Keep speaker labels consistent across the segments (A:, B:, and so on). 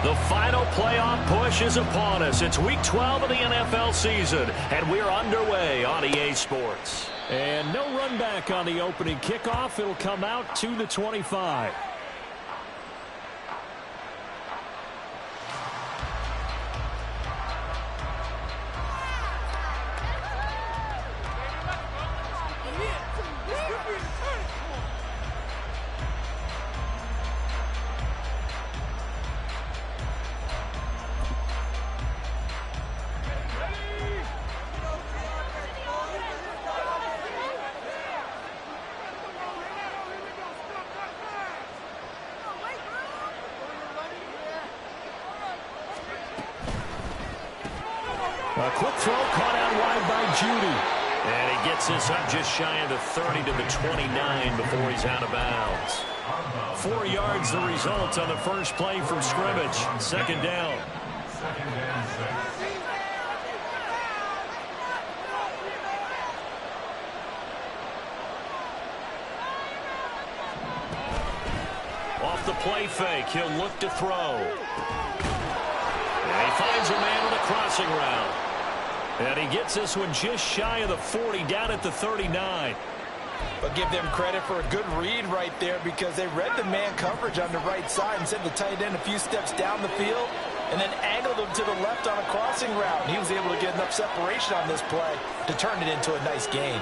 A: The final playoff push is upon us. It's Week 12 of the NFL season, and we're underway on EA Sports.
B: And no run back on the opening kickoff. It'll come out to the 25.
A: A quick throw caught out wide by Judy. And he gets this up just shy of the 30 to the 29 before he's out of bounds. 4 yards the result on the first play from scrimmage. Second down. Off the play fake, he'll look to throw. And he finds a man with a crossing route. And he gets this one just shy of the 40, down at the 39.
C: But give them credit for a good read right there, because they read the man coverage on the right side and sent the tight end a few steps down the field and then angled him to the left on a crossing route. And he was able to get enough separation on this play to turn it into a nice gain.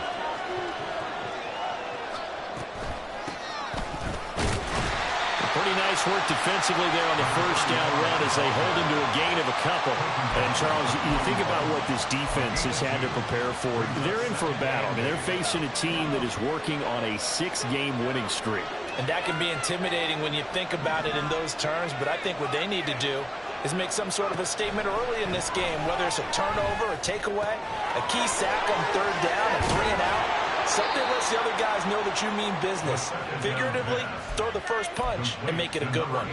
A: Pretty nice work defensively there on the first down run as they hold him to a gain of a couple. And, Charles, you think about what this defense has had to prepare for. They're in for a battle. I mean, they're facing a team that is working on a 6-game winning streak.
C: And that can be intimidating when you think about it in those terms, but I think what they need to do is make some sort of a statement early in this game, whether it's a turnover, a takeaway, a key sack on third down, a 3-and-out. Something lets the other guys know that you mean business. Figuratively, throw the first punch and make it a good one.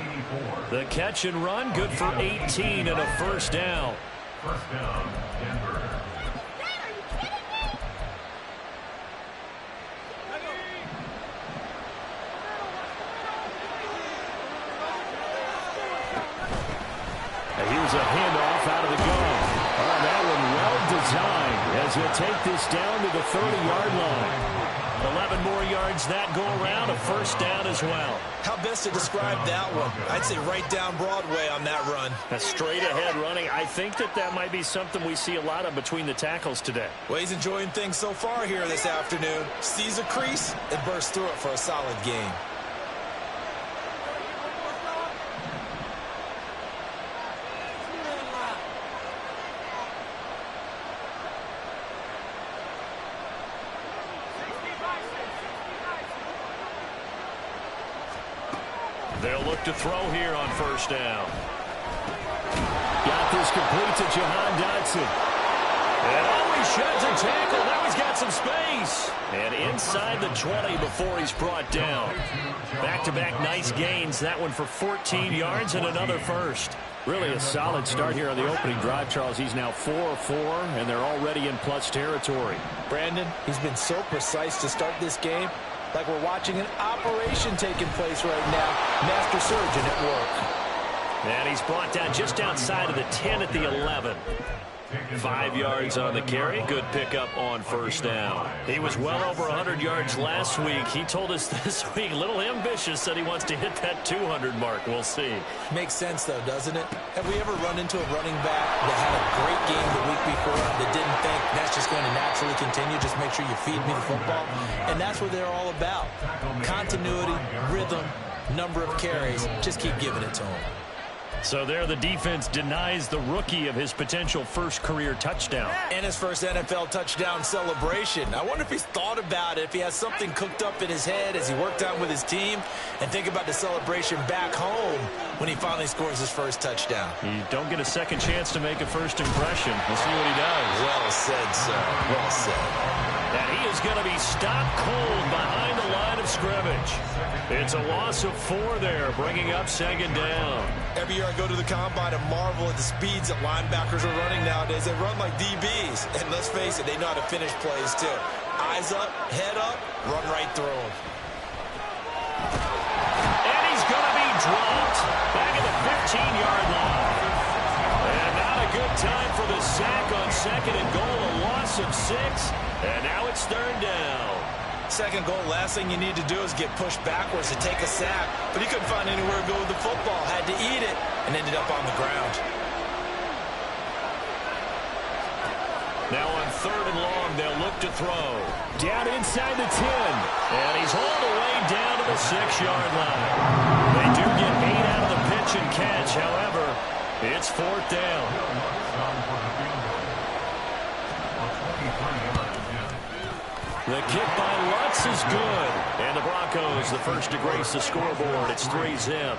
A: The catch and run, good for 18 and a first down.
D: First down, Denver.
A: Here's a handoff out of the gun. Oh, that one well designed as he'll take this down to the 30-yard line. 11 more yards that go around, a first down as well.
C: How best to describe that one? I'd say right down Broadway on that run.
A: A straight-ahead running. I think that might be something we see a lot of between the tackles today.
C: Well, he's enjoying things so far here this afternoon. Sees a crease and bursts through it for a solid gain.
A: They'll look to throw here on first down. Got this complete to Jahan Dotson. And he sheds a tackle. Now he's got some space. And inside the 20 before he's brought down. Back-to-back nice gains. That one for 14 yards and another first. Really a solid start here on the opening drive, Charles. He's now 4-4, and they're already in plus territory.
C: Brandon, he's been so precise to start this game. Like we're watching an operation taking place right now. Master surgeon at work.
A: And he's brought down just outside of the 10 at the 11. 5 yards on the carry. Good pickup on first down. He was well over 100 yards last week. He told us this week, a little ambitious, said he wants to hit that 200 mark. We'll see.
C: Makes sense, though, doesn't it? Have we ever run into a running back that had a great game the week before that didn't think that's just going to naturally continue? Just make sure you feed me the football. And that's what they're all about. Continuity, rhythm, number of carries. Just keep giving it to him.
A: So there the defense denies the rookie of his potential first career touchdown.
C: And his first NFL touchdown celebration. I wonder if he's thought about it, if he has something cooked up in his head as he worked out with his team, and think about the celebration back home when he finally scores his first touchdown.
A: You don't get a second chance to make a first impression. We'll see what he does.
C: Well said, sir. Well said.
A: And he is going to be stopped cold behind the line of scrimmage. It's a loss of 4 there, bringing up second down.
C: Every year I go to the combine and marvel at the speeds that linebackers are running nowadays. They run like DBs. And let's face it, they know how to finish plays too. Eyes up, head up, run right through them.
A: And he's going to be dropped back at the 15-yard line.
B: second and goal, a loss of 6. And now it's third down.
C: Second goal, last thing you need to do is get pushed backwards to take a sack. But he couldn't find anywhere to go with the football. Had to eat it and ended up on the ground.
B: Now on third and long, they'll look to throw. Down inside the 10. And he's hauled away down to the 6-yard line. They do get 8 out of the pitch and catch. However, it's fourth down. The kick by Lutz is good. And the Broncos, the first to grace the scoreboard. It's 3-zip.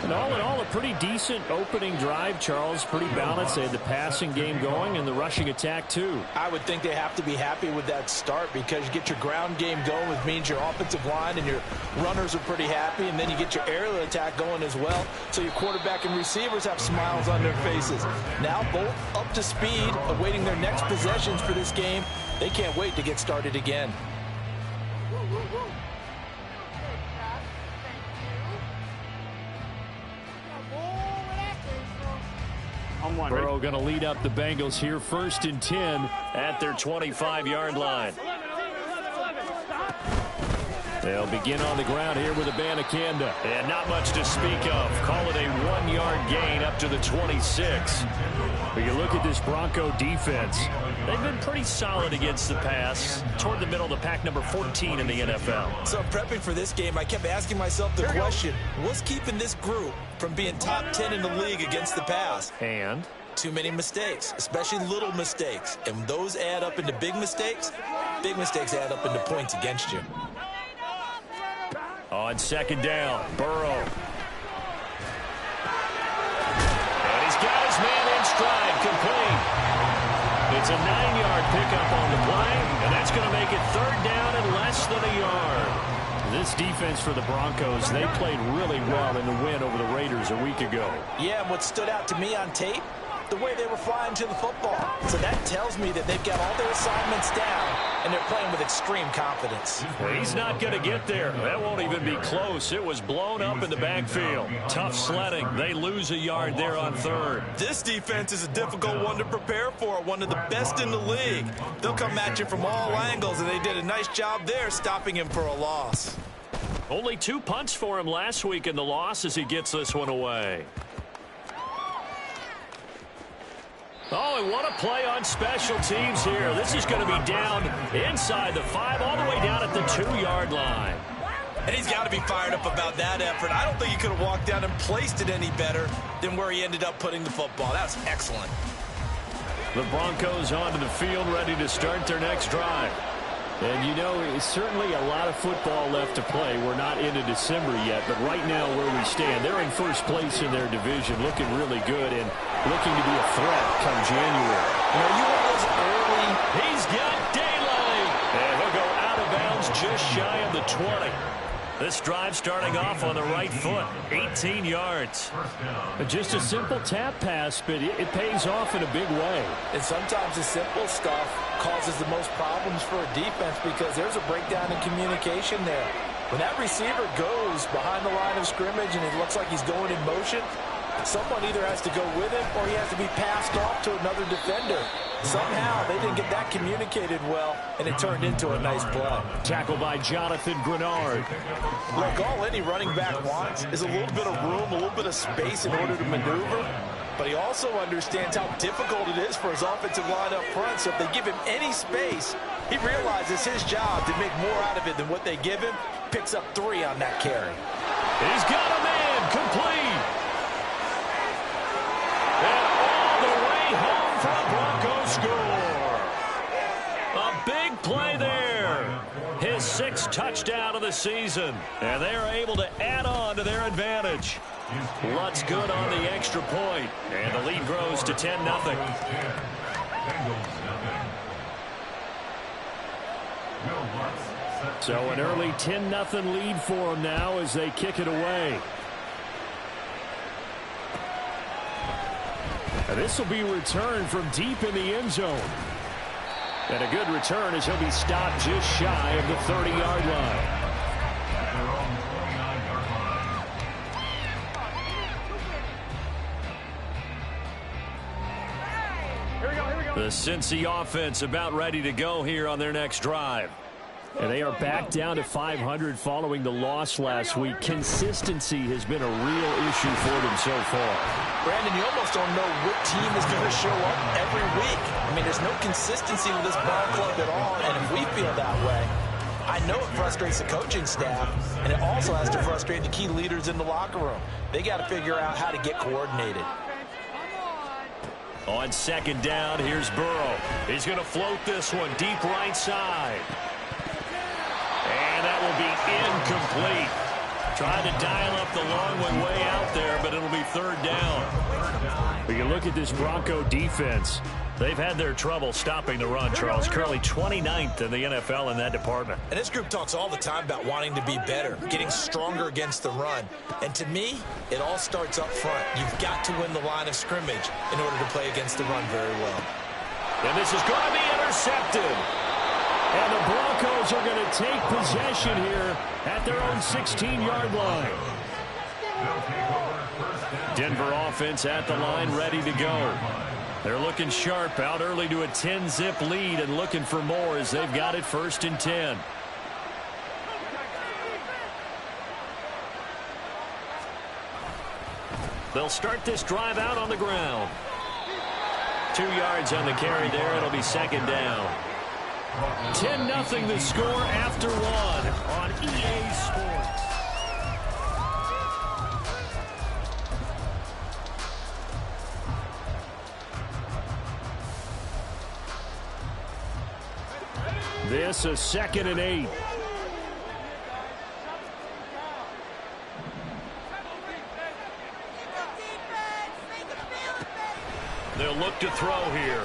B: And all in all, a pretty decent opening drive, Charles. Pretty balanced. They had the passing game going and the rushing attack, too.
C: I would think they have to be happy with that start because you get your ground game going, which means your offensive line and your runners are pretty happy, and then you get your aerial attack going as well, so your quarterback and receivers have smiles on their faces. Now both up to speed, awaiting their next possessions for this game. They can't wait to get started again.
B: Burrow going to lead up the Bengals here, 1st and 10 at their 25-yard line. They'll begin on the ground here with Abanikanda. And not much to speak of. Call it a 1-yard gain up to the 26. But you look at this Bronco defense. They've been pretty solid against the pass. Toward the middle of the pack, number 14 in the NFL.
C: So prepping for this game, I kept asking myself the question, what's keeping this group from being top 10 in the league against the pass?
B: And?
C: Too many mistakes, especially little mistakes. And those add up into big mistakes. Big mistakes add up into points against you.
B: On second down, Burrow. And he's got his man in stride, complete. It's a 9-yard pickup on the play, and that's going to make it third down and less than a yard. This defense for the Broncos, they played really well in the win over the Raiders a week ago.
C: Yeah, and what stood out to me on tape, the way they were flying to the football. So that tells me that they've got all their assignments down, and they're playing with extreme confidence.
B: Well, he's not going to get there. That won't even be close. It was blown up in the backfield. Tough sledding. They lose a yard there on third.
C: This defense is a difficult one to prepare for, one of the best in the league. They'll come at you from all angles, and they did a nice job there stopping him for a loss.
B: Only 2 punts for him last week in the loss as he gets this one away. Oh, and what a play on special teams here. This is going to be down inside the 5, all the way down at the 2-yard line.
C: And he's got to be fired up about that effort. I don't think he could have walked down and placed it any better than where he ended up putting the football. That was excellent.
B: The Broncos onto the field, ready to start their next drive. And, you know, it's certainly a lot of football left to play. We're not into December yet, but right now where we stand, they're in first place in their division, looking really good and looking to be a threat come January.
C: You know, you want those early.
B: He's got daylight. And he'll go out of bounds just shy of the 20. This drive starting off on the right foot, 18 yards. Just a simple tap pass, but it pays off in a big way.
C: And sometimes the simple stuff causes the most problems for a defense because there's a breakdown in communication there. When that receiver goes behind the line of scrimmage and it looks like he's going in motion, someone either has to go with him or he has to be passed off to another defender. Somehow they didn't get that communicated well, and it turned into a nice play.
B: Tackled by Jonathan Grenard.
C: Look, all any running back wants is a little bit of room, a little bit of space in order to maneuver. But he also understands how difficult it is for his offensive line up front. So if they give him any space, he realizes his job to make more out of it than what they give him. Picks up 3 on that carry.
B: He's got a man complete. And all the way home for a Broncos score. A big play there. His 6th touchdown of the season. And they are able to add on to their advantage. Lutz good on the extra point. And the lead grows to 10-0. So an early 10-0 lead for them now as they kick it away. And this will be returned from deep in the end zone. And a good return as he'll be stopped just shy of the 30-yard line.
E: Here we go, here we go.
A: The Cincy offense about ready to go here on their next drive.
B: And they are back down to 500 following the loss last week. Consistency has been a real issue for them so far.
C: Brandon, you almost don't know what team is going to show up every week. I mean, there's no consistency with this ball club at all, and if we feel that way, I know it frustrates the coaching staff, and it also has to frustrate the key leaders in the locker room. They got to figure out how to get coordinated.
A: On second down, here's Burrow. He's going to float this one deep right side. And that will be incomplete. Trying to dial up the long one way out there, but it'll be third down.
B: But you look at this Bronco defense.
A: They've had their trouble stopping the run, Charles. Currently 29th in the NFL in that department.
C: And this group talks all the time about wanting to be better, getting stronger against the run. And to me, it all starts up front. You've got to win the line of scrimmage in order to play against the run very well.
A: And this is going to be intercepted.
B: And the Broncos are going to take possession here at their own 16-yard line.
A: Denver offense at the line, ready to go. They're looking sharp, out early to a 10-zip lead and looking for more as they've got it 1st and 10. They'll start this drive out on the ground. 2 yards on the carry there. It'll be second down. 10-0 the score after one on EA Sports. This is 2nd and 8. They'll look to throw here.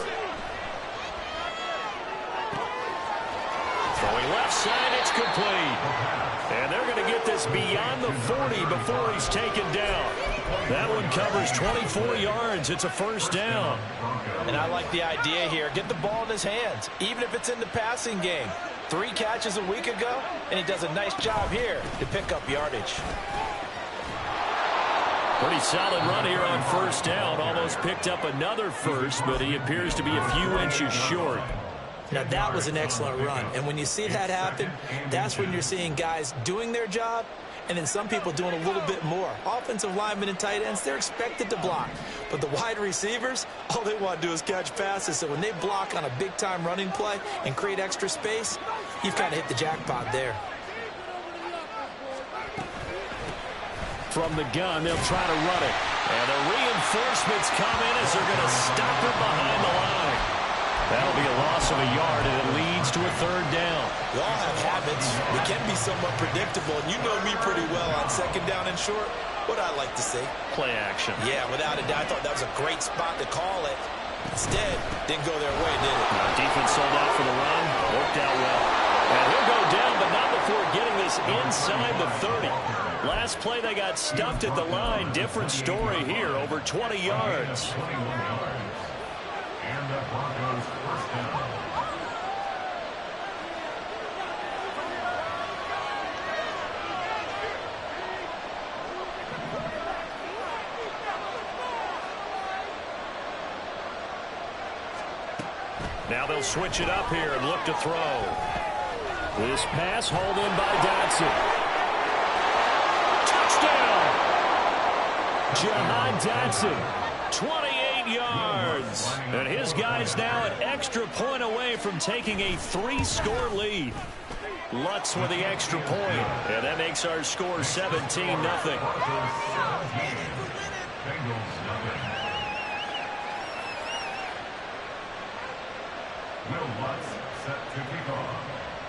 A: Throwing left side, it's complete. And they're going to get this beyond the 40 before he's taken down. That one covers 24 yards. It's a first down.
C: And I like the idea here. Get the ball in his hands, even if it's in the passing game. 3 catches a week ago, and he does a nice job here to pick up yardage.
A: Pretty solid run here on first down. Almost picked up another first, but he appears to be a few inches short.
C: Now, that was an excellent run. And when you see that happen, that's when you're seeing guys doing their job and then some people doing a little bit more. Offensive linemen and tight ends, they're expected to block. But the wide receivers, all they want to do is catch passes. So when they block on a big-time running play and create extra space, you've kind of hit the jackpot there.
A: From the gun, they'll try to run it. And the reinforcements come in as they're going to stop it behind the line. That'll be a loss of a yard, and it leads to a third down.
C: We all have habits. We can be somewhat predictable, and you know me pretty well on second down and short. What I like to see.
A: Play action.
C: Yeah, without a doubt. I thought that was a great spot to call it. Instead, didn't go their way, did it?
A: Defense sold out for the run. Worked out well. And he'll go down, but not before getting this inside the 30. Last play, they got stuffed at the line. Different story here, over 20 yards.
D: And the Broncos first down.
A: Now they'll switch it up here and look to throw.
B: This pass hauled in by Dotson.
A: Touchdown! Jahan Dotson, 28 yards. And his guy's now an extra point away from taking a 3-score lead. Lutz with the extra point. And that makes our score 17-0.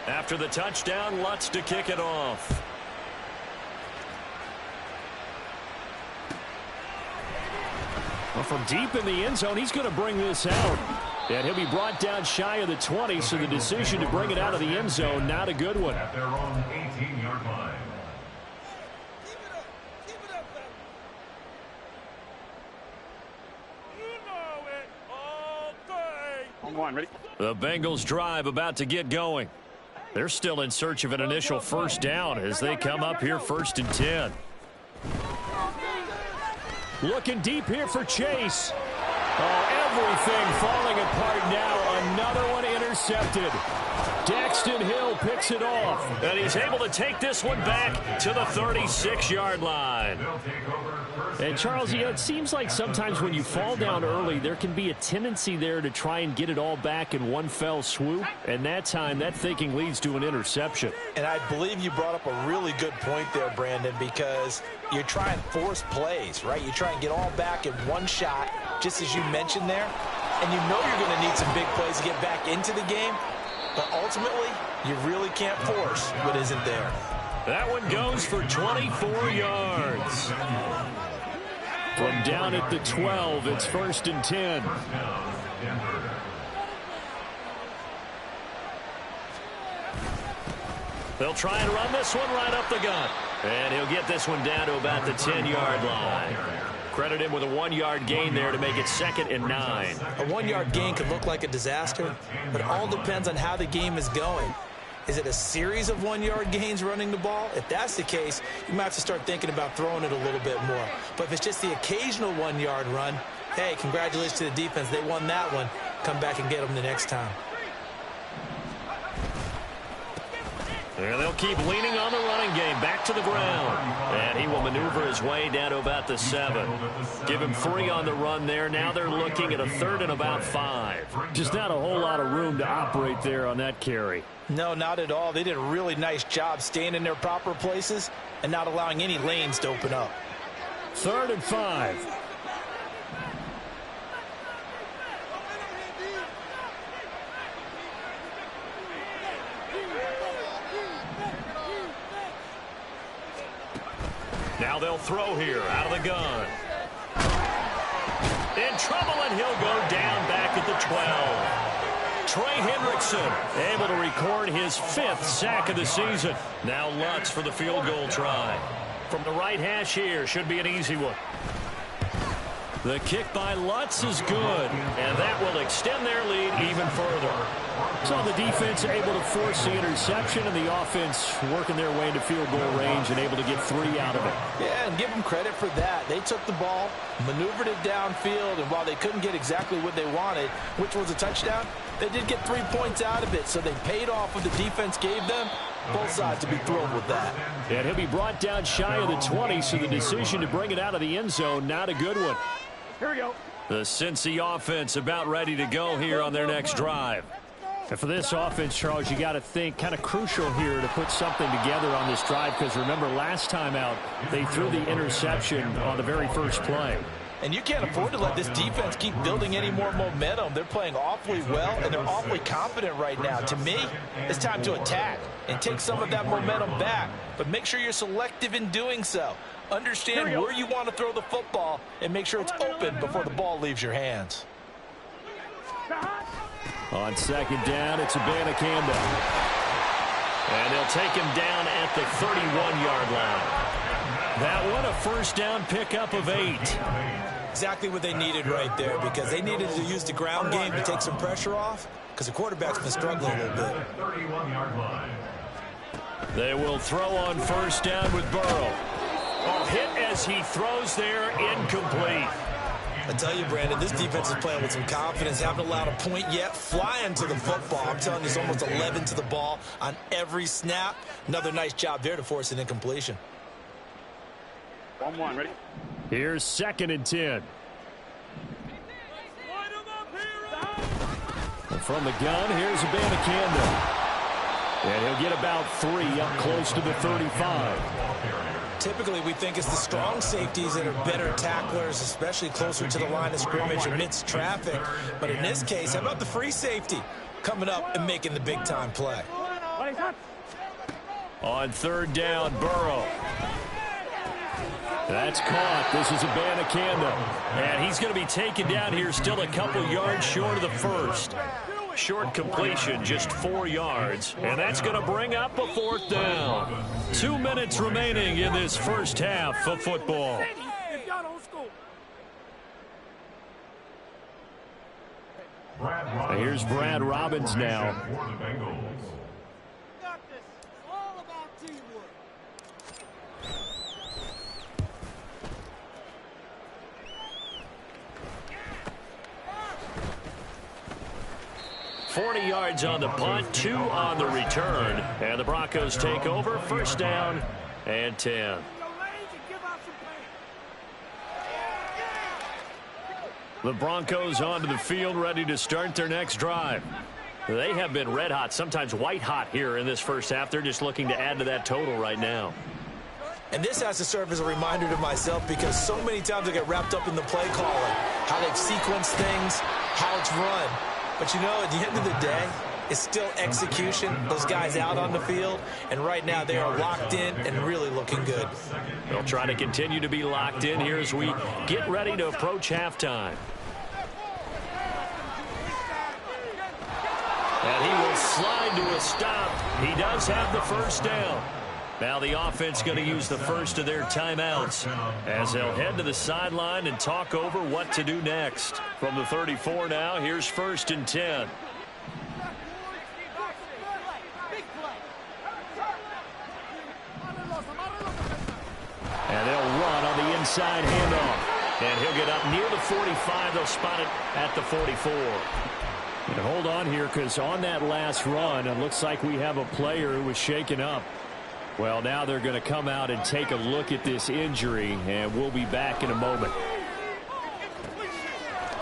A: After the touchdown, Lutz to kick it off.
B: Well, from deep in the end zone, he's going to bring this out. And he'll be brought down shy of the 20, so the decision to bring it out of the end zone, not a good one.
D: At their own 18-yard line.
A: The Bengals drive about to get going. They're still in search of an initial first down as they come up here 1st and 10.
B: Looking deep here for Chase.
A: Oh, everything falling apart now. Another one intercepted. Daxton Hill picks it off.
B: And he's able to take this one back to the 36-yard line.
A: And, Charles, it seems like sometimes when you fall down early, there can be a tendency there to try and get it all back in one fell swoop. And that time, that thinking leads to an interception.
C: And I believe you brought up a really good point there, Brandon, because you're trying to force plays, right? You try and get all back in one shot, just as you mentioned there. And you know you're going to need some big plays to get back into the game. But ultimately, you really can't force what isn't there.
B: That one goes for 24 yards.
A: From down at the 12, it's 1st and 10.
B: They'll try and run this one right up the gut. And he'll get this one down to about the 10-yard line. Credit him with a 1-yard gain there to make it 2nd and 9.
C: A 1-yard gain could look like a disaster, but it all depends on how the game is going. Is it a series of 1-yard gains running the ball? If that's the case, you might have to start thinking about throwing it a little bit more. But if it's just the occasional 1-yard run, hey, congratulations to the defense. They won that one. Come back and get them the next time.
B: And they'll keep leaning on the running game back to the ground. And he will maneuver his way down to about the 7. Give him 3 on the run there. Now they're looking at a 3rd and about 5.
A: Just not a whole lot of room to operate there on that carry.
C: No, not at all. They did a really nice job staying in their proper places and not allowing any lanes to open up.
A: 3rd and 5.
B: Now they'll throw here out of the gun. In trouble, and he'll go down back at the 12. Trey Hendrickson able to record his 5th sack of the season. Now Lutz for the field goal try. From the right hash here, should be an easy one. The kick by Lutz is good, and that will extend their lead even further.
A: So the defense able to force the interception, and the offense working their way into field goal range and able to get 3 out of it.
C: Yeah, and give them credit for that. They took the ball, maneuvered it downfield, and while they couldn't get exactly what they wanted, which was a touchdown, they did get 3 points out of it, so they paid off what the defense gave them. Both sides to be thrilled with that.
A: And he'll be brought down shy of the 20, so the decision to bring it out of the end zone, not a good one.
E: Here we go.
B: The Cincy offense about ready to go here on their next drive.
A: And for this offense, Charles, you got to think kind of crucial here to put something together on this drive, because remember last time out they threw the interception on the very first play.
C: And you can't afford to let this defense keep building any more momentum. They're playing awfully well, and they're awfully confident right now. To me, it's time to attack and take some of that momentum back. But make sure you're selective in doing so. Understand where you want to throw the football and make sure it's open before the ball leaves your hands.
A: On 2nd down, it's Abanikanda.
B: And they'll take him down at the 31-yard line. That one, a first down pickup of 8.
C: Exactly what they needed right there, because they needed to use the ground game to take some pressure off, because the quarterback's been struggling a little bit.
D: 31-yard line.
B: They will throw on first down with Burrow. Oh, hit as he throws there, incomplete.
C: I tell you, Brandon, this defense is playing with some confidence. Haven't allowed a point yet. Flying to the football. I'm telling you, it's almost 11 to the ball on every snap. Another nice job there to force an incompletion.
E: 1-1, ready?
A: Here's 2nd and 10. And from the gun, here's Abanikanda. And he'll get about 3 up close to the 35.
C: Typically, we think it's the strong safeties that are better tacklers, especially closer to the line of scrimmage amidst traffic. But in this case, how about the free safety coming up and making the big-time play?
B: On 3rd down, Burrow. That's caught. This is Abanikanda. And he's going to be taken down here still a couple yards short of the first. Short completion, just 4 yards. And that's going to bring up a 4th down. 2 minutes remaining in this first half of football.
A: Here's Brad Robbins now.
B: 40 yards on the punt, 2 on the return. And the Broncos take over, first down and 10. The Broncos onto the field, ready to start their next drive. They have been red hot, sometimes white hot here in this first half. They're just looking to add to that total right now.
C: And this has to serve as a reminder to myself because so many times I get wrapped up in the play calling, how they've sequenced things, how it's run. But, you know, at the end of the day, it's still execution. Those guys out on the field, and right now they are locked in and really looking good.
B: They'll try to continue to be locked in here as we get ready to approach halftime. And he will slide to a stop. He does have the first down. Now the offense going to use the first of their timeouts as they'll head to the sideline and talk over what to do next. From the 34 now, here's 1st and 10. And they'll run on the inside handoff. And he'll get up near the 45. They'll spot it at the 44.
A: And hold on here, because on that last run, it looks like we have a player who was shaken up. Well, now they're going to come out and take a look at this injury, and we'll be back in a moment.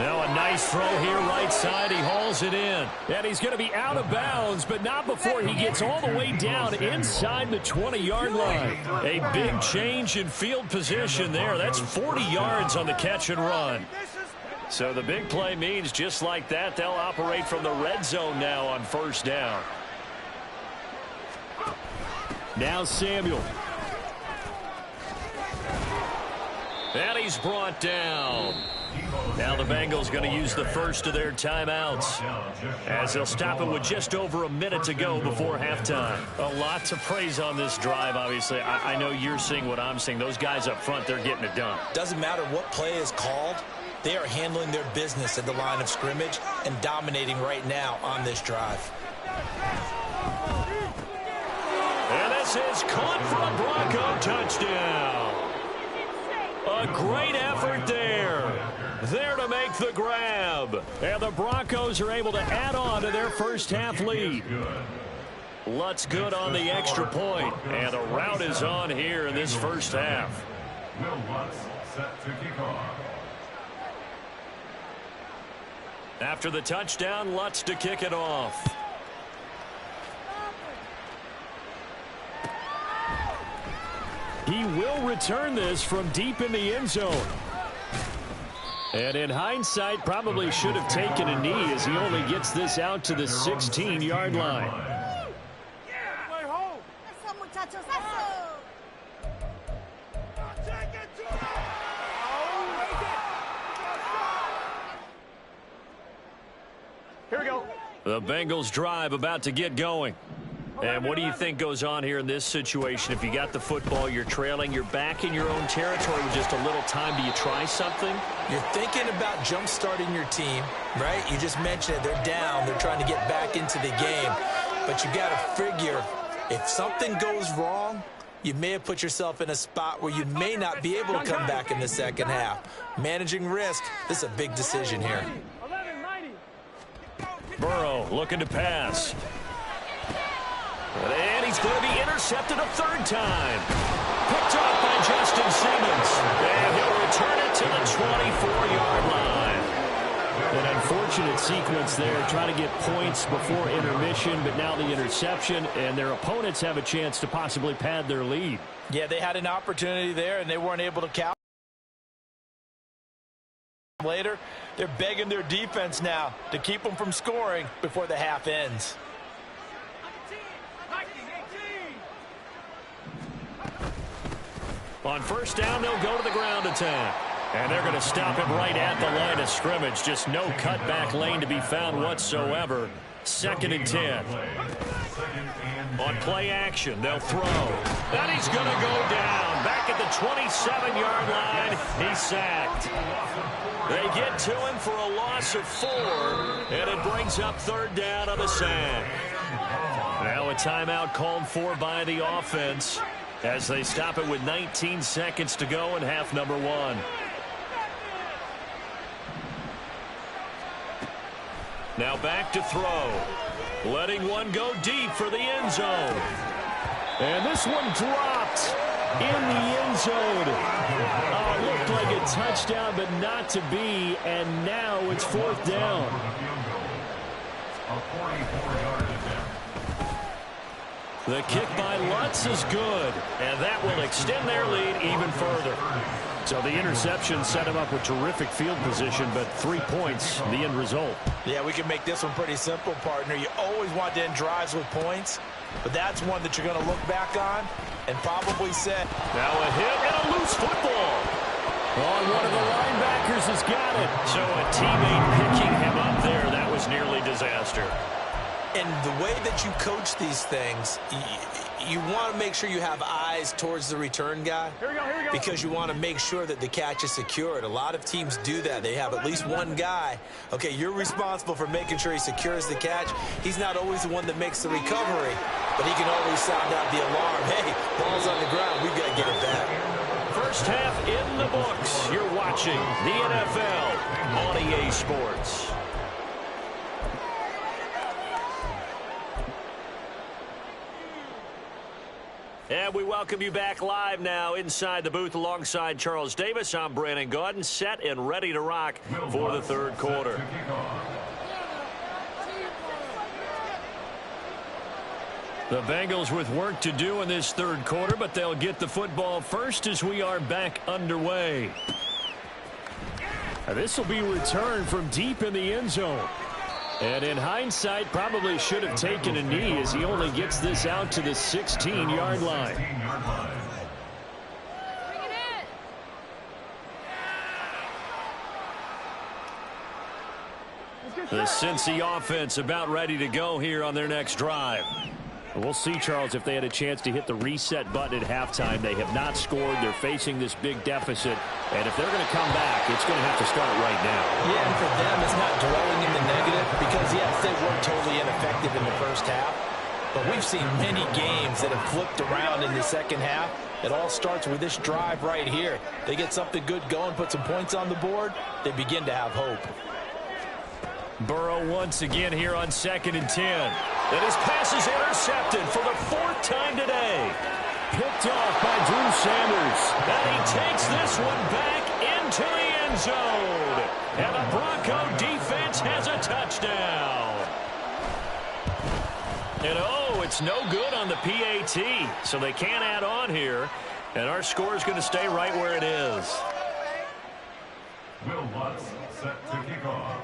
B: Now a nice throw here right side. He hauls it in.
A: And he's going to be out of bounds, but not before he gets all the way down inside the 20-yard line.
B: A big change in field position there. That's 40 yards on the catch and run. So the big play means just like that, they'll operate from the red zone now on first down.
A: Now Samuel.
B: And he's brought down. Now the Bengals going to use the first of their timeouts as they'll stop it with just over a minute to go before halftime. A lot to praise on this drive, obviously. I know you're seeing what I'm seeing. Those guys up front, they're getting it done.
C: Doesn't matter what play is called. They are handling their business at the line of scrimmage and dominating right now on this drive.
B: And this is caught for a Bronco touchdown. A great effort there. There to make the grab.
A: And the Broncos are able to add on to their first half lead.
B: Lutz good on the extra point. And the route is on here in this first half.
D: Will Lutz set to kick off.
B: After the touchdown, Lutz to kick it off.
A: He will return this from deep in the end zone. And in hindsight, probably should have taken a knee as he only gets this out to the 16-yard line.
B: Here we go. The Bengals drive about to get going. And what do you think goes on here in this situation? If you got the football, you're trailing, you're back in your own territory with just a little time. Do you try something?
C: You're thinking about jump-starting your team, right? You just mentioned it. They're down. They're trying to get back into the game. But you got to figure, if something goes wrong, you may have put yourself in a spot where you may not be able to come back in the second half. Managing risk, this is a big decision here.
B: Burrow looking to pass. And he's going to be intercepted a third time. Picked off by Justin Simmons. And he'll return it to the 24-yard line.
A: An unfortunate sequence there, trying to get points before intermission, but now the interception, and their opponents have a chance to possibly pad their lead.
C: Yeah, they had an opportunity there, and they weren't able to count. Later, they're begging their defense now to keep them from scoring before the half ends.
B: On first down, they'll go to the ground attack. And they're going to stop him right at the line of scrimmage. Just no cutback lane to be found whatsoever. 2nd and 10. On play action, they'll throw. And he's going to go down. Back at the 27-yard line, he's sacked. They get to him for a loss of 4. And it brings up 3rd down on the sack. Now a timeout called for by the offense as they stop it with 19 seconds to go in half number 1. Now back to throw. Letting one go deep for the end zone.
A: And this one dropped in the end zone. Looked like a touchdown, but not to be. And now it's fourth down.
D: A 44-yard attempt.
B: The kick by Lutz is good, and that will extend their lead even further.
A: So the interception set him up with terrific field position, but 3 points, the end result.
C: Yeah, we can make this one pretty simple, partner. You always want to end drives with points, but that's one that you're going to look back on and probably say.
B: Now a hit and a loose football.
A: Oh, one of the linebackers has got it.
B: So a teammate picking him up there, that was nearly disaster.
C: And the way that you coach these things, you want to make sure you have eyes towards the return guy.
A: Here we go.
C: Because you want to make sure that the catch is secured. A lot of teams do that. They have at least one guy. Okay, you're responsible for making sure he secures the catch. He's not always the one that makes the recovery, but he can always sound out the alarm. Hey, ball's on the ground. We've got to get it back.
B: First half in the books. You're watching the NFL on EA Sports. And we welcome you back live now inside the booth alongside Charles Davis. I'm Brandon Gaudin, set and ready to rock for the third quarter.
A: The Bengals with work to do in this third quarter, but they'll get the football first as we are back underway. This will be returned from deep in the end zone. And in hindsight, probably should have taken a knee as he only gets this out to the 16-yard line. The Cincy offense about ready to go here on their next drive. We'll see, Charles, if they had a chance to hit the reset button at halftime. They have not scored. They're facing this big deficit. And if they're going to come back, it's going to have to start right now.
C: Yeah, and for them, it's not dwelling in the negative because, yes, they were totally ineffective in the first half. But we've seen many games that have flipped around in the second half. It all starts with this drive right here. They get something good going, put some points on the board, they begin to have hope.
A: Burrow once again here on 2nd and 10.
B: And his pass is intercepted for the 4th time today.
A: Picked off by Drew Sanders.
B: And he takes this one back into the end zone. And the Bronco defense has a touchdown. And oh, it's no good on the PAT. So they can't add on here. And our score is going to stay right where it is.
D: Will Lutz set to kick off.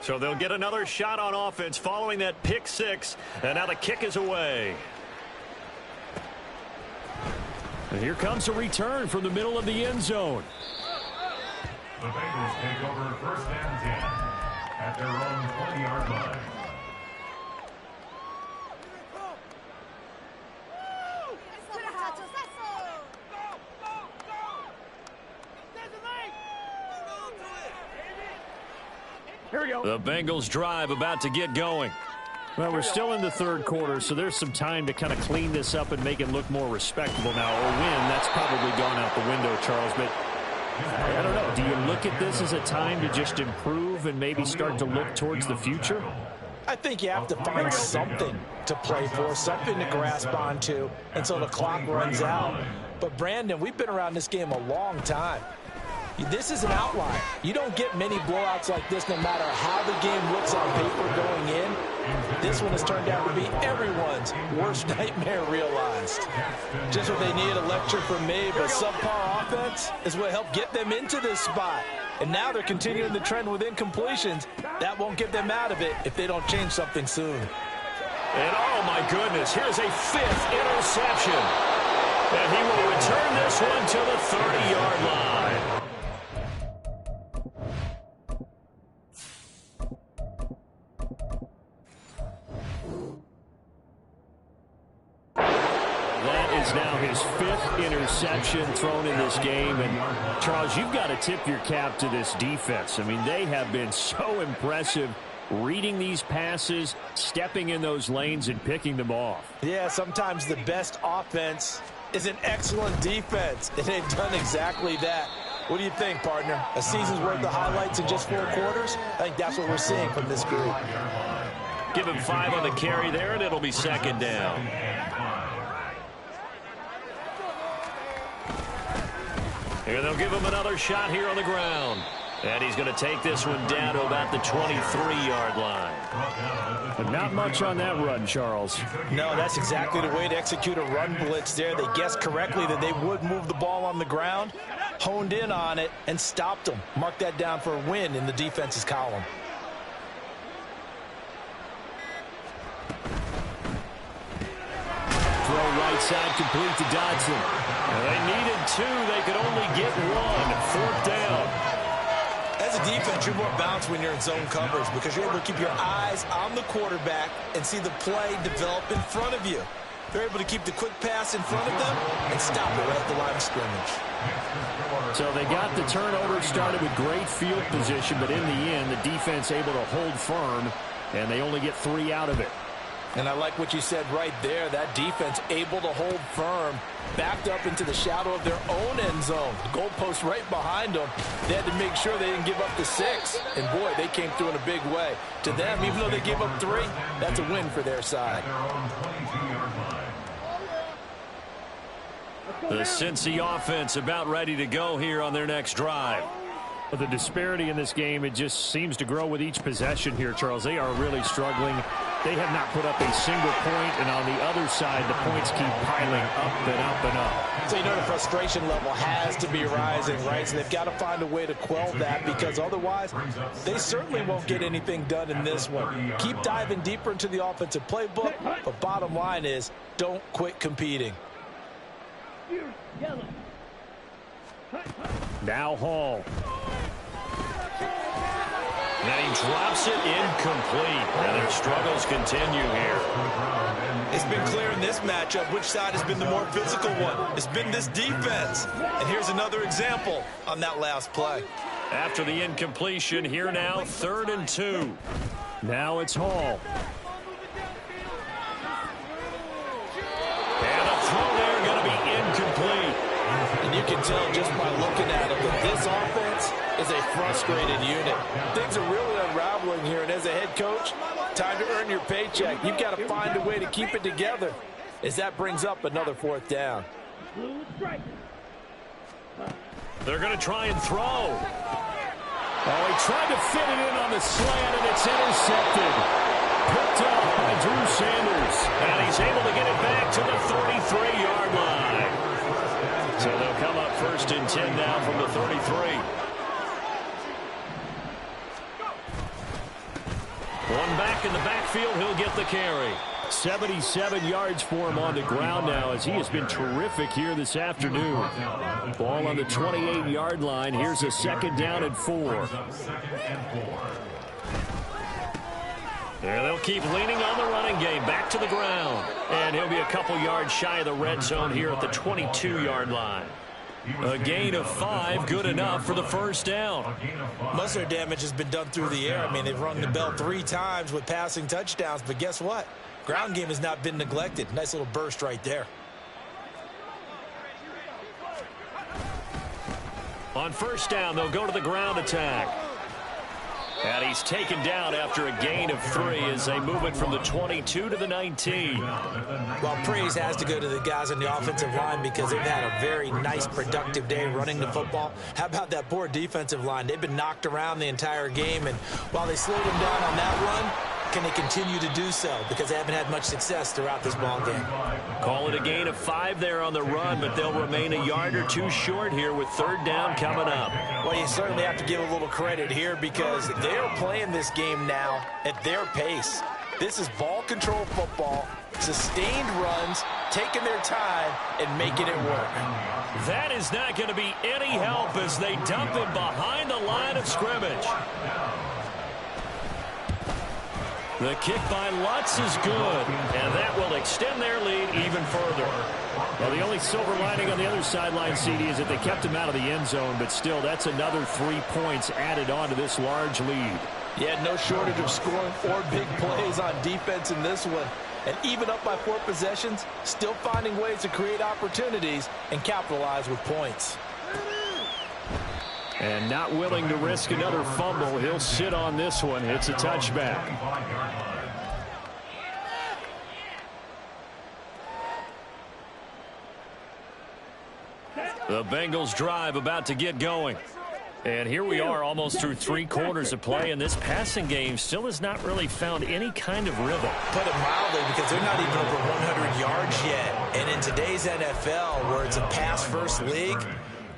B: So they'll get another shot on offense following that pick six. And now the kick is away.
A: And here comes a return from the middle of the end zone.
D: The Bengals take over 1st and 10 at their own 20-yard line.
A: Here we go.
B: The Bengals drive about to get going.
A: Well, we're still in the third quarter, so there's some time to kind of clean this up and make it look more respectable now. A win, that's probably gone out the window, Charles. But I don't know. Do you look at this as a time to just improve and maybe start to look towards the future?
C: I think you have to find something to play for, something to grasp onto until the clock runs out. But, Brandon, we've been around this game a long time. This is an outlier. You don't get many blowouts like this no matter how the game looks on paper going in. This one has turned out to be everyone's worst nightmare realized. Just what they needed, a lecture from me, but subpar offense is what helped get them into this spot. And now they're continuing the trend with incompletions. That won't get them out of it if they don't change something soon.
B: And oh my goodness, here's a 5th interception. And he will return this one to the 30-yard line.
A: That is now his 5th interception thrown in this game. And, Charles, you've got to tip your cap to this defense. I mean, they have been so impressive reading these passes, stepping in those lanes, and picking them off.
C: Yeah, sometimes the best offense is an excellent defense, and they've done exactly that. What do you think, partner? A season's worth of highlights in just 4 quarters? I think that's what we're seeing from this group.
B: Give him 5 on the carry there, and it'll be second down. Here they'll give him another shot here on the ground. And he's going to take this one down to about the 23-yard line.
A: But not much on that run, Charles.
C: No, that's exactly the way to execute a run blitz there. They guessed correctly that they would move the ball on the ground, honed in on it, and stopped them. Mark that down for a win in the defense's column.
A: Throw right side complete to Dodson.
B: They needed 2. They could only get 1. 4th down.
C: As a defense, you're more balanced when you're in zone coverage because you're able to keep your eyes on the quarterback and see the play develop in front of you. They're able to keep the quick pass in front of them and stop it right at the line of scrimmage.
A: So they got the turnover started with great field position, but in the end, the defense able to hold firm, and they only get 3 out of it.
C: And I like what you said right there. That defense able to hold firm, backed up into the shadow of their own end zone. The goalpost right behind them. They had to make sure they didn't give up the 6. And, boy, they came through in a big way. To them, even though they gave up 3, that's a win for their side.
B: The Cincy offense about ready to go here on their next drive.
A: But the disparity in this game, it just seems to grow with each possession here, Charles. They are really struggling. They have not put up a single point, and on the other side, the points keep piling up and up and up.
C: So you know the frustration level has to be rising, right? So they've got to find a way to quell that because otherwise they certainly won't get anything done in this one. Keep diving deeper into the offensive playbook, but bottom line is don't quit competing.
A: Now Hall.
B: And he drops it incomplete. And their struggles continue here.
C: It's been clear in this matchup which side has been the more physical one. It's been this defense. And here's another example on that last play.
B: After the incompletion, here now, 3rd and 2.
A: Now it's Hall.
B: And a throw there going to be incomplete.
C: And you can tell just by looking at it that this offense is a frustrated unit. Things are really unraveling here, and as a head coach, time to earn your paycheck. You've got to find a way to keep it together as that brings up another 4th down.
B: They're going to try and throw.
A: Oh, he tried to fit it in on the slant, and it's intercepted. Picked up by Drew Sanders.
B: And he's able to get it back to the 33-yard line. So they'll come up 1st and 10 now from the 33. One back in the backfield, he'll get the carry.
A: 77 yards for him on the ground now as he has been terrific here this afternoon. Ball on the 28-yard line. Here's a 2nd down and 4.
B: There they'll keep leaning on the running game. Back to the ground. And he'll be a couple yards shy of the red zone here at the 22-yard line. A gain of 5, good enough for the 1st down.
C: Most of their damage has been done through the air. I mean, they've rung the bell 3 times with passing touchdowns, but guess what? Ground game has not been neglected. Nice little burst right there.
B: On 1st down, they'll go to the ground attack. And he's taken down after a gain of 3 as they move it from the 22 to the 19.
C: Well, praise has to go to the guys on the offensive line because they've had a very nice, productive day running the football. How about that poor defensive line? They've been knocked around the entire game, and while they slowed them down on that run, can they continue to do so? Because they haven't had much success throughout this ball game.
B: Call it a gain of 5 there on the run, but they'll remain a yard or 2 short here with 3rd down coming up.
C: Well, you certainly have to give a little credit here because they're playing this game now at their pace. This is ball control football, sustained runs, taking their time, and making it work.
B: That is not going to be any help as they dump him behind the line of scrimmage. The kick by Lutz is good, and that will extend their lead even further.
A: Well, the only silver lining on the other sideline, CD, is that they kept him out of the end zone, but still, that's another 3 points added on to this large lead.
C: Yeah, no shortage of scoring or big plays on defense in this one. And even up by 4 possessions, still finding ways to create opportunities and capitalize with points.
A: And not willing to risk another fumble. He'll sit on this one. It's a touchback. The Bengals drive about to get going. And here we are almost through 3 quarters of play, and this passing game still has not really found any kind of rhythm.
C: Put it mildly, because they're not even over 100 yards yet. And in today's NFL, where it's a pass-first league,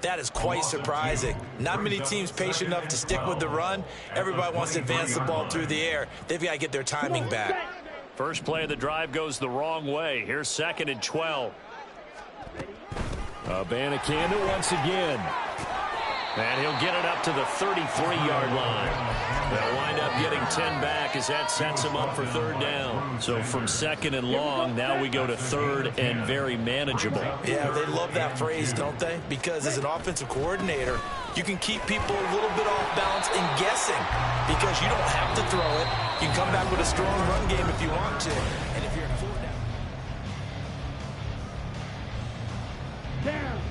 C: that is quite surprising. Not many teams patient enough to stick with the run. Everybody wants to advance the ball through the air. They've got to get their timing back.
A: First play of the drive goes the wrong way. Here's 2nd and 12. Abanikanda once again. And he'll get it up to the 33-yard line. They'll wind up getting 10 back as that sets him up for 3rd down. So from 2nd and long, now we go to 3rd and very manageable.
C: Yeah, they love that phrase, don't they? Because as an offensive coordinator, you can keep people a little bit off balance and guessing because you don't have to throw it. You can come back with a strong run game if you want to. And if you're in 4th down.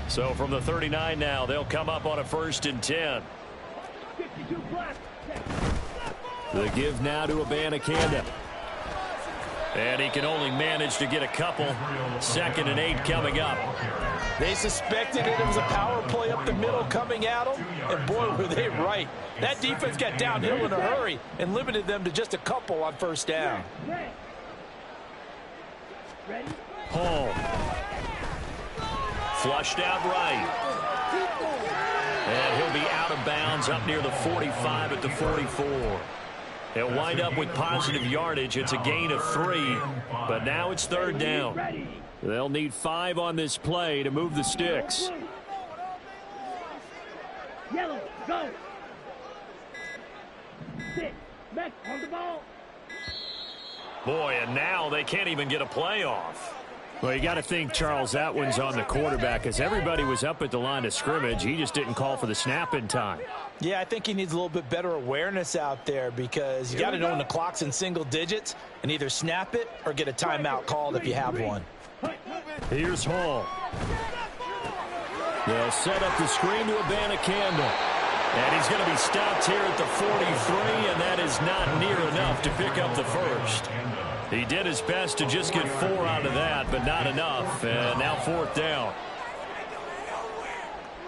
A: So from the 39 now, they'll come up on a 1st and 10. The give now to Abanikanda. And he can only manage to get a couple. 2nd and 8 coming up.
C: They suspected it was a power play up the middle coming at them, and boy, were they right. That defense got downhill in a hurry and limited them to just a couple on 1st down.
A: Hall. Flushed out right. And he'll be out of bounds up near the 45 at the 44. They'll wind up with positive yardage. It's a gain of 3, but now it's 3rd down. They'll need 5 on this play to move the sticks.
E: Yellow, go. Sit, back on the ball.
A: Boy, and now they can't even get a play off. Well, you got to think, Charles, that one's on the quarterback as everybody was up at the line of scrimmage. He just didn't call for the snap in time.
C: Yeah, I think he needs a little bit better awareness out there because you got to know when the clock's in single digits and either snap it or get a timeout called if you have one.
A: Here's Hall. They'll set up the screen to Abanikanda. And he's going to be stopped here at the 43, and that is not near enough to pick up the 1st. He did his best to just get 4 out of that, but not enough. And now 4th down.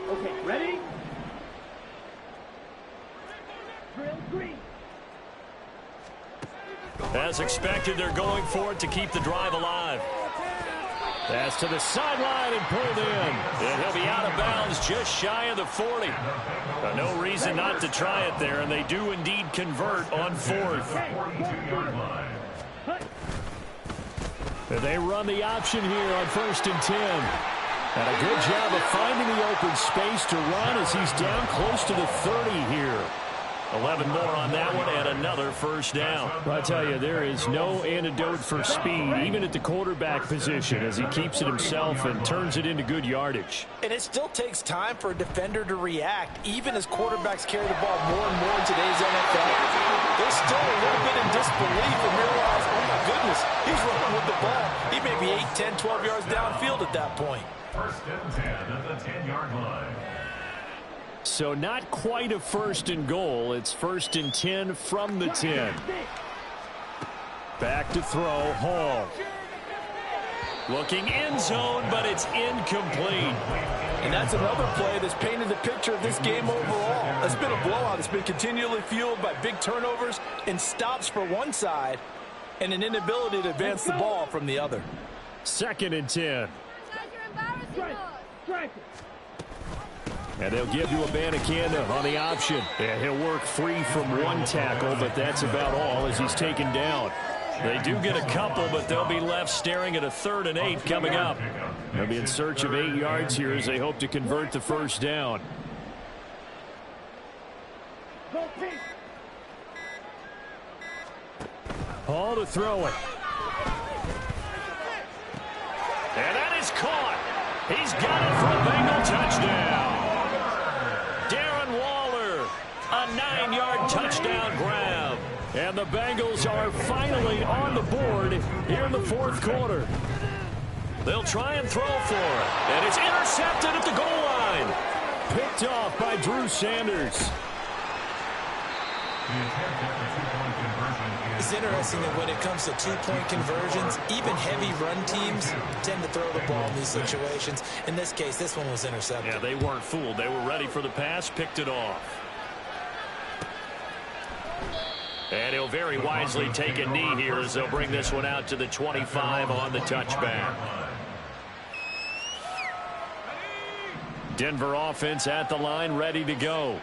E: Okay, ready? Drill 3.
A: As expected, they're going for it to keep the drive alive. Pass to the sideline and pulled in. And he'll be out of bounds just shy of the 40. No reason not to try it there, and they do indeed convert on 4th. They run the option here on 1st and 10. And a good job of finding the open space to run as he's down close to the 30 here. 11 more on that one and another 1st down. I tell you, there is no antidote for speed, even at the quarterback position, as he keeps it himself and turns it into good yardage.
C: And it still takes time for a defender to react, even as quarterbacks carry the ball more and more in today's NFL. They're still a little bit in disbelief and realize, oh my goodness, he's running with the ball. He may be 8, 10, 12 yards downfield at that point.
D: 1st and 10 at the 10-yard line.
A: So not quite a 1st and goal. It's 1st and 10 from the 10. Back to throw, Hall. Looking end zone, but it's incomplete.
C: And that's another play that's painted the picture of this game overall. It's been a blowout. It's been continually fueled by big turnovers and stops for one side and an inability to advance the ball from the other.
A: 2nd and 10. And they'll give to Abanikanda on the option. And he'll work free from 1 tackle, but that's about all as he's taken down. They do get a couple, but they'll be left staring at a 3rd and 8 coming up. They'll be in search of 8 yards here as they hope to convert the 1st down. Hall to throw it. And that is caught. He's got it for a Bengal touchdown. Darren Waller, a 9-yard touchdown grab. And the Bengals are finally on the board here in the 4th quarter. They'll try and throw for it. And it's intercepted at the goal line. Picked off by Drew Sanders.
C: It's interesting that when it comes to two-point conversions, even heavy run teams tend to throw the ball in these situations. In this case, this one was intercepted.
B: Yeah, they weren't fooled. They were ready for the pass, picked it off. And he'll very wisely take a knee here as they'll bring this one out to the 25 on the touchback. Denver offense at the line, ready to go.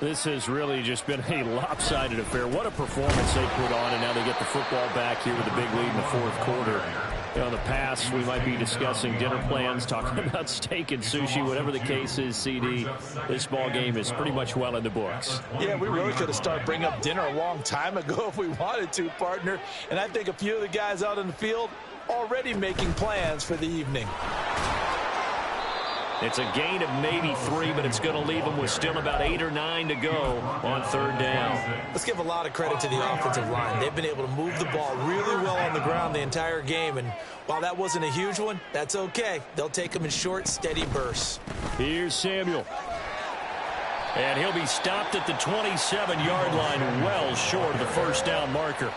A: This has really just been a lopsided affair. What a performance they put on, and now they get the football back here with a big lead in the fourth quarter. You know, in the past, we might be discussing dinner plans, talking about steak and sushi, whatever the case is, CD. This ball game is pretty much well in the books.
C: Yeah, we really could have started bringing up dinner a long time ago if we wanted to, partner. And I think a few of the guys out in the field already making plans for the evening.
B: It's a gain of maybe 3, but it's going to leave them with still about 8 or 9 to go on third down.
C: Let's give a lot of credit to the offensive line. They've been able to move the ball really well on the ground the entire game, and while that wasn't a huge one, that's okay. They'll take them in short, steady bursts.
A: Here's Samuel.
B: And he'll be stopped at the 27-yard line, well short of the first down marker.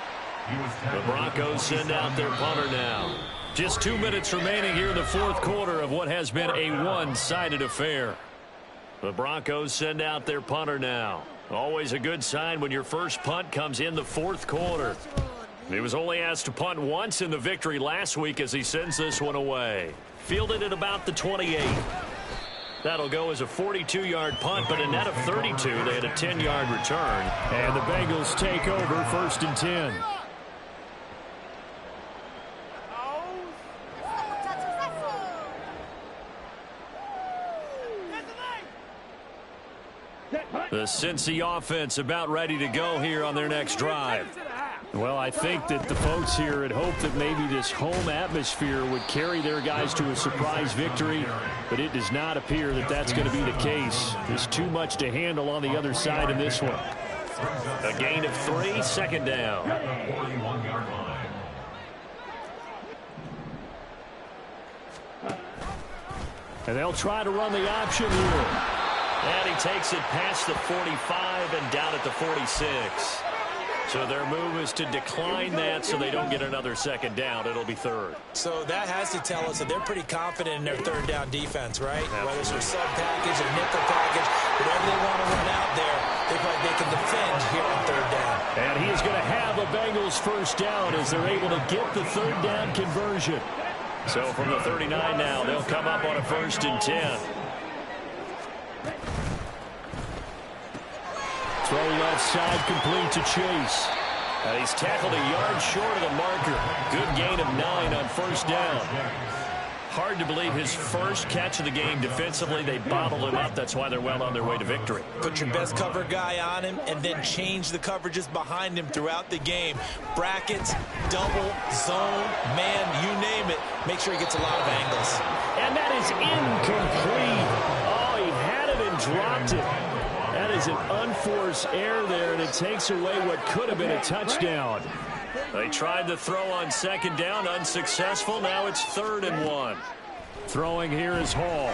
B: The Broncos send out their punter now. Just 2 minutes remaining here in the fourth quarter of what has been a one-sided affair. The Broncos send out their punter now. Always a good sign when your first punt comes in the fourth quarter. He was only asked to punt once in the victory last week as he sends this one away. Fielded at about the 28. That'll go as a 42-yard punt, but a net of 32. They had a 10-yard return.
A: And the Bengals take over first and 10.
B: The Cincy offense about ready to go here on their next drive.
A: Well, I think that the folks here had hoped that maybe this home atmosphere would carry their guys to a surprise victory, but it does not appear that that's going to be the case. There's too much to handle on the other side in this one.
B: A gain of 3, second down.
A: And they'll try to run the option here.
B: And he takes it past the 45 and down at the 46. So their move is to decline that so they don't get another second down. It'll be third.
C: So that has to tell us that they're pretty confident in their third down defense, right?
B: Absolutely.
C: Whether it's their sub package or nickel package, whatever they want to run out there, they feel like they can defend here on third down.
A: And he is going to have a Bengals first down as they're able to get the third down conversion.
B: So from the 39 now, they'll come up on a first and 10.
A: Throw left side, complete to Chase.
B: And he's tackled a yard short of the marker. Good gain of 9 on first down. Hard to believe his first catch of the game defensively. They bottled him up. That's why they're well on their way to victory.
C: Put your best cover guy on him and then change the coverages behind him throughout the game. Brackets, double, zone, man, you name it. Make sure he gets a lot of angles.
A: And that is incomplete. Oh, he had it and dropped it. That is an unforced error there, and it takes away what could have been a touchdown.
B: They tried to throw on second down, unsuccessful. Now it's 3rd and 1.
A: Throwing here is Hall.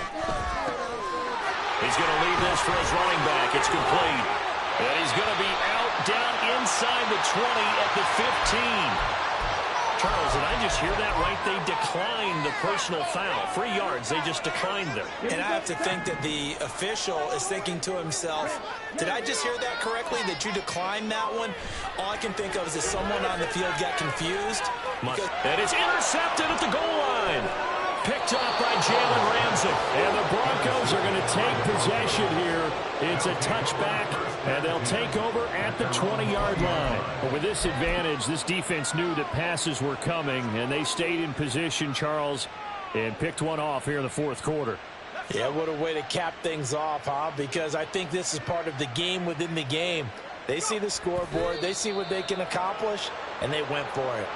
B: He's going to leave this for his running back. It's complete. And he's going to be out down inside the 20 at the 15. Charles, did I just hear that right? They declined the personal foul. 3 yards, they just declined them.
C: And I have to think that the official is thinking to himself, did I just hear that correctly, that you declined that one? All I can think of is that someone on the field got confused.
B: And it's intercepted at the goal line. Picked up by Jalen Ramsey.
A: And the Broncos are going to take possession here. It's a touchback, and they'll take over at the 20-yard line. But with this advantage, this defense knew that passes were coming, and they stayed in position, Charles, and picked one off here in the fourth quarter.
C: Yeah, what a way to cap things off, huh? Because I think this is part of the game within the game. They see the scoreboard, they see what they can accomplish, and they went for it.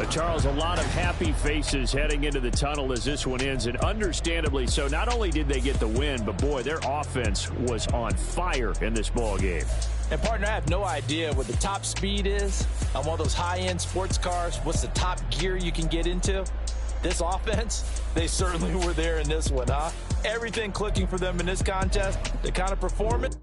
A: Charles, a lot of happy faces heading into the tunnel as this one ends, and understandably so. Not only did they get the win, but boy, their offense was on fire in this ball game.
C: And partner, I have no idea what the top speed is on one of those high-end sports cars. What's the top gear you can get into? This offense, they certainly were there in this one, huh? Everything clicking for them in this contest, the kind of performance.